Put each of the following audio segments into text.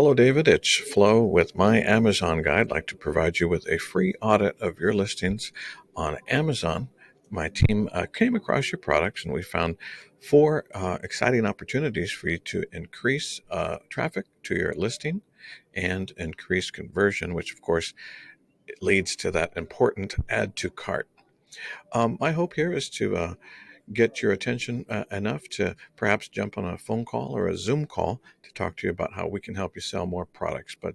Hello, David. It's Flo with My Amazon Guide. I'd like to provide you with a free audit of your listings on Amazon. My team came across your products and we found four exciting opportunities for you to increase traffic to your listing and increase conversion, which of course leads to that important add to cart. My hope here is to get your attention enough to perhaps jump on a phone call or a Zoom call to talk to you about how we can help you sell more products. But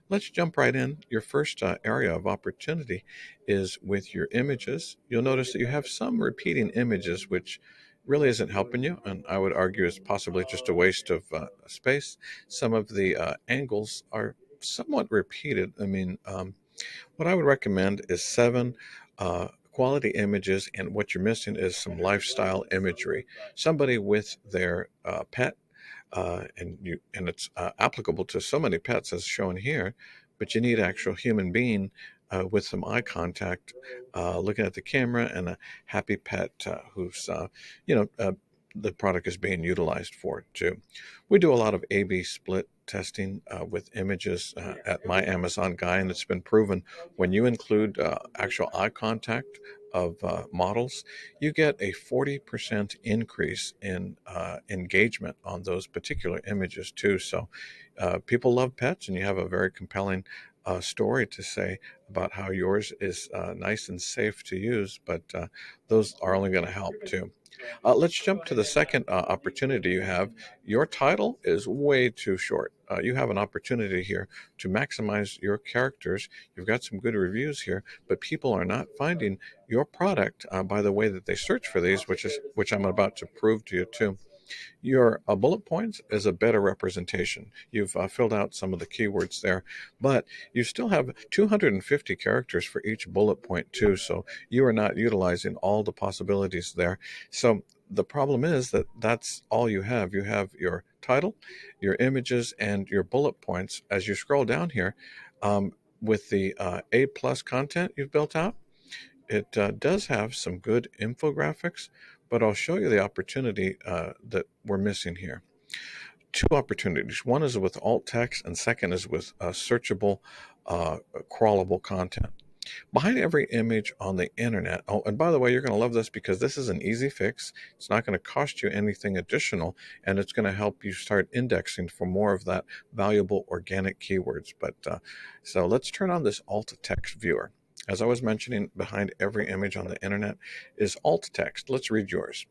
let's jump right in. Your first area of opportunity is with your images. You'll notice that you have some repeating images, which really isn't helping you, and I would argue is possibly just a waste of space. Some of the angles are somewhat repeated. What I would recommend is seven quality images, and what you're missing is some lifestyle imagery. Somebody with their pet, and it's applicable to so many pets as shown here, but you need actual human being with some eye contact, looking at the camera, and a happy pet who's you know. The product is being utilized for too. We do a lot of A/B split testing with images at My Amazon Guy, and it's been proven when you include actual eye contact of models, you get a 40% increase in engagement on those particular images too. So people love pets, and you have a very compelling story to say about how yours is nice and safe to use, but those are only going to help too. Let's jump to the second opportunity you have. Your title is way too short. You have an opportunity here to maximize your characters. You've got some good reviews here, but people are not finding your product by the way that they search for these, which I'm about to prove to you too. Your bullet points is a better representation. You've filled out some of the keywords there, but you still have 250 characters for each bullet point too, so you are not utilizing all the possibilities there. So the problem is that that's all you have. You have your title, your images, and your bullet points. As you scroll down here, with the A plus content you've built out, it does have some good infographics, but I'll show you the opportunity that we're missing here. Two opportunities. One is with alt text, and second is with searchable, crawlable content. Behind every image on the internet, oh, and by the way, you're going to love this because this is an easy fix. It's not going to cost you anything additional, and it's going to help you start indexing for more of that valuable organic keywords. But so let's turn on this alt text viewer. As I was mentioning, behind every image on the internet is alt text. Let's read yours.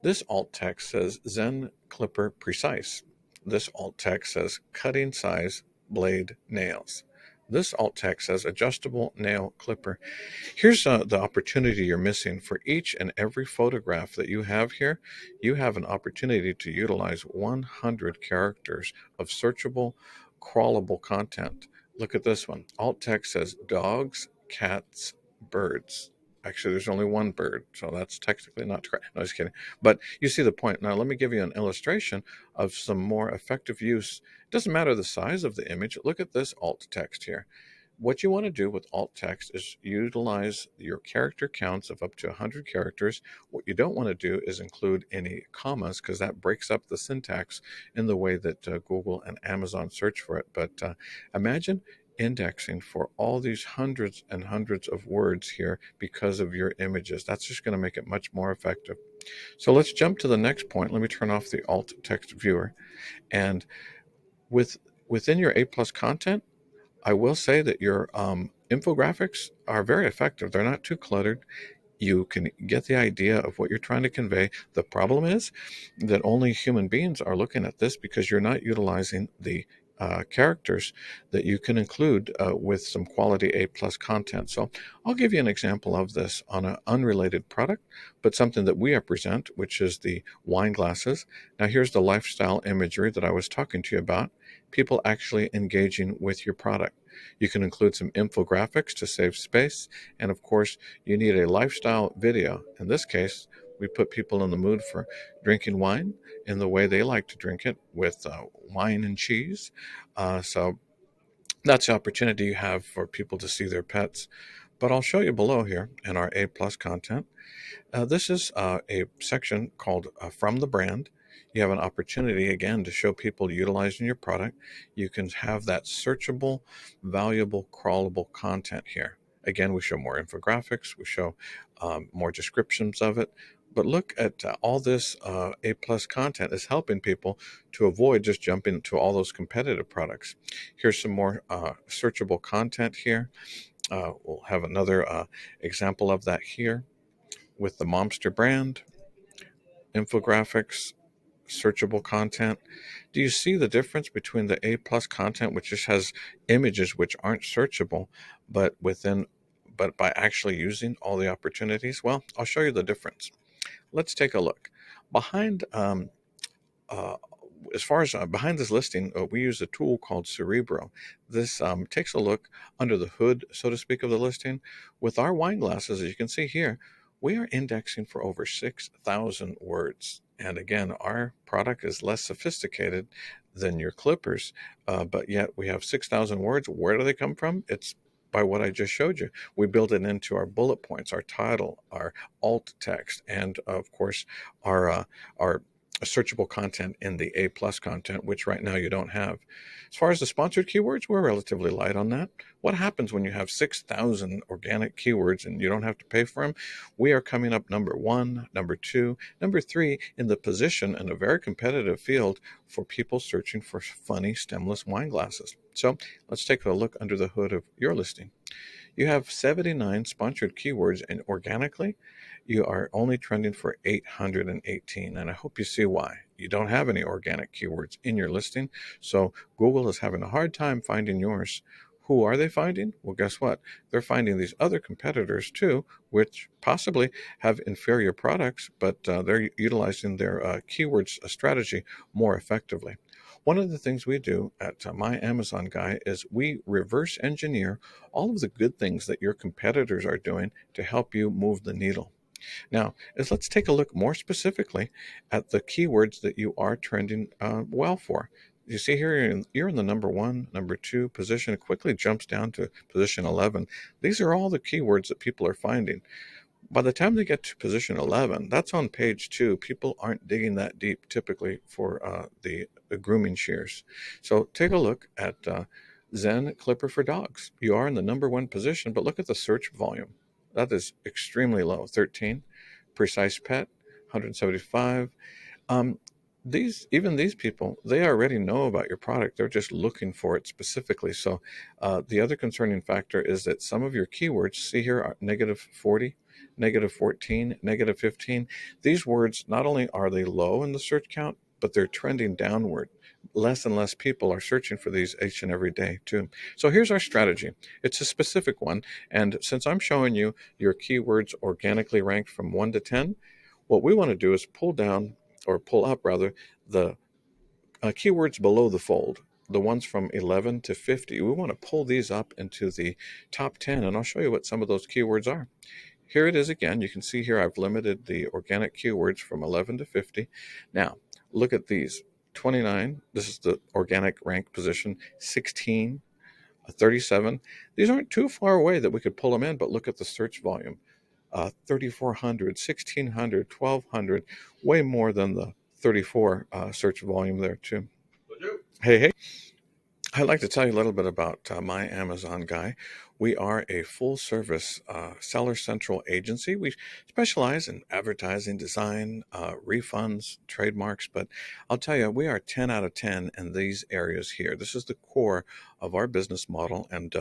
This alt text says Zen Clipper Precise. This alt text says cutting size blade nails. This alt text says adjustable nail clipper. Here's the opportunity you're missing. For each and every photograph that you have here, you have an opportunity to utilize 100 characters of searchable, crawlable content. Look at this one. Alt text says dogs, cats, birds. Actually, there's only one bird, so that's technically not correct. No, just kidding. But you see the point. Now, let me give you an illustration of some more effective use. It doesn't matter the size of the image. Look at this alt text here. What you want to do with alt text is utilize your character counts of up to 100 characters. What you don't want to do is include any commas because that breaks up the syntax in the way that Google and Amazon search for it. But imagine indexing for all these hundreds and hundreds of words here because of your images. That's just going to make it much more effective. So let's jump to the next point. Let me turn off the alt text viewer. And within your A plus content, I will say that your infographics are very effective. They're not too cluttered. You can get the idea of what you're trying to convey. The problem is that only human beings are looking at this because you're not utilizing the characters that you can include with some quality A plus content. So I'll give you an example of this on an unrelated product, but something that we represent, which is the wine glasses. Now here's the lifestyle imagery that I was talking to you about. People actually engaging with your product. You can include some infographics to save space, and of course, you need a lifestyle video. In this case, we put people in the mood for drinking wine in the way they like to drink it, with wine and cheese. So that's the opportunity you have for people to see their pets. But I'll show you below here in our A plus content. This is a section called From the Brand. you have an opportunity again to show people utilizing your product. You can have that searchable, valuable, crawlable content here. Again, we show more infographics, we show more descriptions of it. But look at all this A plus content is helping people to avoid just jumping to all those competitive products. Here's some more searchable content here. We'll have another example of that here with the Momster brand, infographics, searchable content. Do you see the difference between the A plus content, which just has images which aren't searchable, but by actually using all the opportunities? Well, I'll show you the difference. Let's take a look. Behind uh, as far as behind this listing, we use a tool called Cerebro. This takes a look under the hood, so to speak, of the listing. With our wine glasses, as you can see here, we are indexing for over 6,000 words. And again, our product is less sophisticated than your clippers, but yet we have 6,000 words. Where do they come from? It's by what I just showed you. We build it into our bullet points, our title, our alt text, and of course, our searchable content in the A plus content, which right now you don't have. As far as the sponsored keywords, we're relatively light on that. What happens when you have 6,000 organic keywords and you don't have to pay for them? We are coming up number one, number two, number three in the position in a very competitive field for people searching for funny stemless wine glasses. So let's take a look under the hood of your listing. You have 79 sponsored keywords, and organically, you are only trending for 818. And I hope you see why. You don't have any organic keywords in your listing, so Google is having a hard time finding yours. Who are they finding? Well, guess what? They're finding these other competitors too, which possibly have inferior products, but they're utilizing their keywords strategy more effectively. One of the things we do at My Amazon Guy is we reverse engineer all of the good things that your competitors are doing to help you move the needle. Now, let's take a look more specifically at the keywords that you are trending well for. You see here, you're in the number one, number two position. It quickly jumps down to position 11. These are all the keywords that people are finding. By the time they get to position 11, that's on page two. People aren't digging that deep typically for the grooming shears. So take a look at Zen Clipper for Dogs. You are in the number one position, but look at the search volume. That is extremely low, 13. Precise Pet, 175. Um, these people, they already know about your product. They're just looking for it specifically. So the other concerning factor is that some of your keywords, see here, are negative 40, negative 14, negative 15. These words, not only are they low in the search count, but they're trending downward. Less and less people are searching for these each and every day too. So here's our strategy. It's a specific one. And since I'm showing you your keywords organically ranked from 1 to 10, what we want to do is pull up rather, the keywords below the fold, the ones from 11 to 50. We want to pull these up into the top 10, and I'll show you what some of those keywords are. Here it is again. You can see here I've limited the organic keywords from 11 to 50. Now, look at these. 29, this is the organic rank position, 16, 37. These aren't too far away that we could pull them in, but look at the search volume. 3,400, 1,600, 1,200, way more than the 34 search volume there too. Hey, hey. I'd like to tell you a little bit about My Amazon Guy. We are a full service Seller Central agency. We specialize in advertising, design, refunds, trademarks, but I'll tell you, we are 10 out of 10 in these areas here. This is the core of our business model, and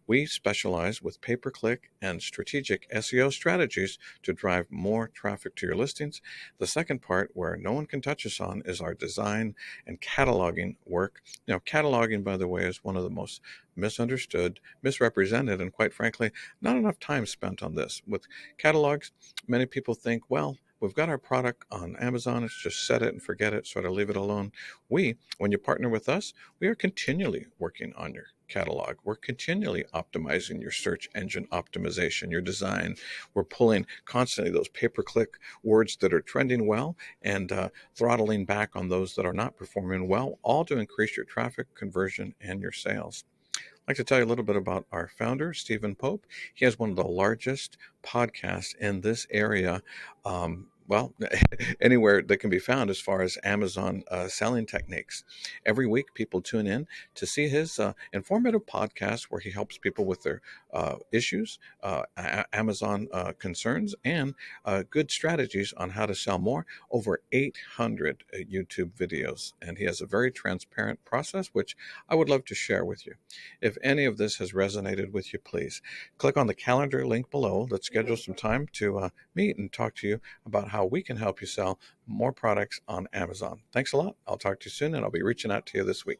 we specialize with pay per click and strategic SEO strategies to drive more traffic to your listings. The second part, where no one can touch us on, is our design and cataloging work. Now, cataloging, by the way, is one of the most misunderstood, misrepresented, and quite frankly, not enough time spent on this. With catalogs, many people think, well, we've got our product on Amazon, it's just set it and forget it, sort of leave it alone. When you partner with us, we are continually working on your catalog. We're continually optimizing your search engine optimization, your design. We're pulling constantly those pay-per-click words that are trending well and throttling back on those that are not performing well, all to increase your traffic, conversion, and your sales. I'd like to tell you a little bit about our founder, Stephen Pope. He has one of the largest podcasts in this area. well, anywhere that can be found as far as Amazon selling techniques. Every week, people tune in to see his informative podcast where he helps people with their issues, Amazon concerns, and good strategies on how to sell more. Over 800 YouTube videos, and he has a very transparent process, which I would love to share with you. If any of this has resonated with you, please click on the calendar link below. Let's schedule some time to meet and talk to you about how we can help you sell more products on Amazon. Thanks a lot. I'll talk to you soon, and I'll be reaching out to you this week.